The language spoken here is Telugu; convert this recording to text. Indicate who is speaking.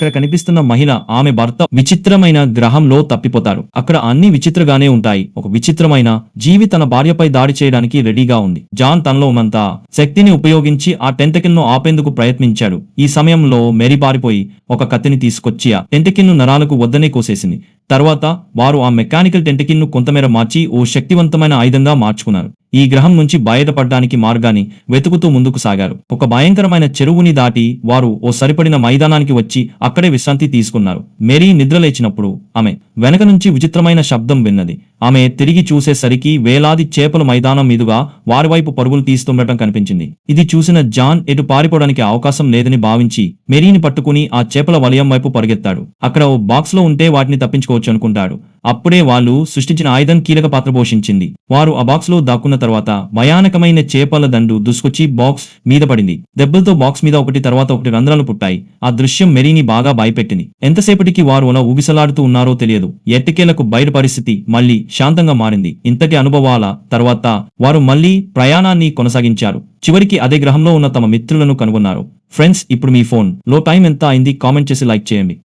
Speaker 1: ఇక్కడ కనిపిస్తున్న మహిళ ఆమె భర్త విచిత్రమైన గ్రహంలో తప్పిపోతారు. అక్కడ అన్ని విచిత్రగానే ఉంటాయి. ఒక విచిత్రమైన జీవి తన భార్యపై దాడి చేయడానికి రెడీగా ఉంది. జాన్ తనలో ఉన్నంత శక్తిని ఉపయోగించి ఆ టెంటకిల్ ను ఆపేందుకు ప్రయత్నించాడు. ఈ సమయంలో మేరీ పారిపోయి ఒక కత్తిని తీసుకొచ్చి ఆ టెంటకిల్ ను నరాలకు వద్దనే కోసేసింది. తర్వాత వారు ఆ మెకానికల్ టెంటకిల్ ను కొంతమేర మార్చి ఓ శక్తివంతమైన ఆయుధంగా మార్చుకున్నారు. ఈ గ్రహం నుంచి బయటపడడానికి మార్గాన్ని వెతుకుతూ ముందుకు సాగారు. ఒక భయంకరమైన చెరువుని దాటి వారు ఓ సరిపడిన మైదానానికి వచ్చి అక్కడే విశ్రాంతి తీసుకున్నారు. మేరీ నిద్రలేచినప్పుడు ఆమె వెనక నుంచి విచిత్రమైన శబ్దం విన్నది. ఆమె తిరిగి చూసేసరికి వేలాది చేపలు మైదానం మీదుగా వారి వైపు పరుగులు తీస్తుండటం కనిపించింది. ఇది చూసిన జాన్ ఎటు పారిపోవడానికి అవకాశం లేదని భావించి మేరీని పట్టుకుని ఆ చేపల వలయం వైపు పరిగెత్తాడు. అక్కడ ఓ బాక్స్ లో ఉంటే వాటిని తప్పించుకోవచ్చు అనుకుంటాడు. అప్పుడే వాళ్ళు సృష్టించిన ఆయుధం కీలక పాత్ర పోషించింది. వారు ఆ బాక్స్ లో దాక్కున్న తర్వాత భయానకమైన చేపల దండు దుసుకొచ్చి బాక్స్ మీద పడింది. దెబ్బలతో బాక్స్ మీద ఒకటి తర్వాత ఒకటి రంధ్రాలు పుట్టాయి. ఆ దృశ్యం మెరీని బాగా భయపెట్టింది. ఎంతసేపటికి వారు అలా ఊగిసలాడుతూ ఉన్నారో తెలియదు. ఎట్టకేలకు బయట పరిస్థితి మళ్లీ శాంతంగా మారింది. ఇంతటి అనుభవాల తర్వాత వారు మళ్లీ ప్రయాణాన్ని కొనసాగించారు. చివరికి అదే గ్రహంలో ఉన్న తమ మిత్రులను కనుగొన్నారు. ఫ్రెండ్స్, ఇప్పుడు మీ ఫోన్ లో టైం ఎంత అయింది కామెంట్ చేసి లైక్ చేయండి.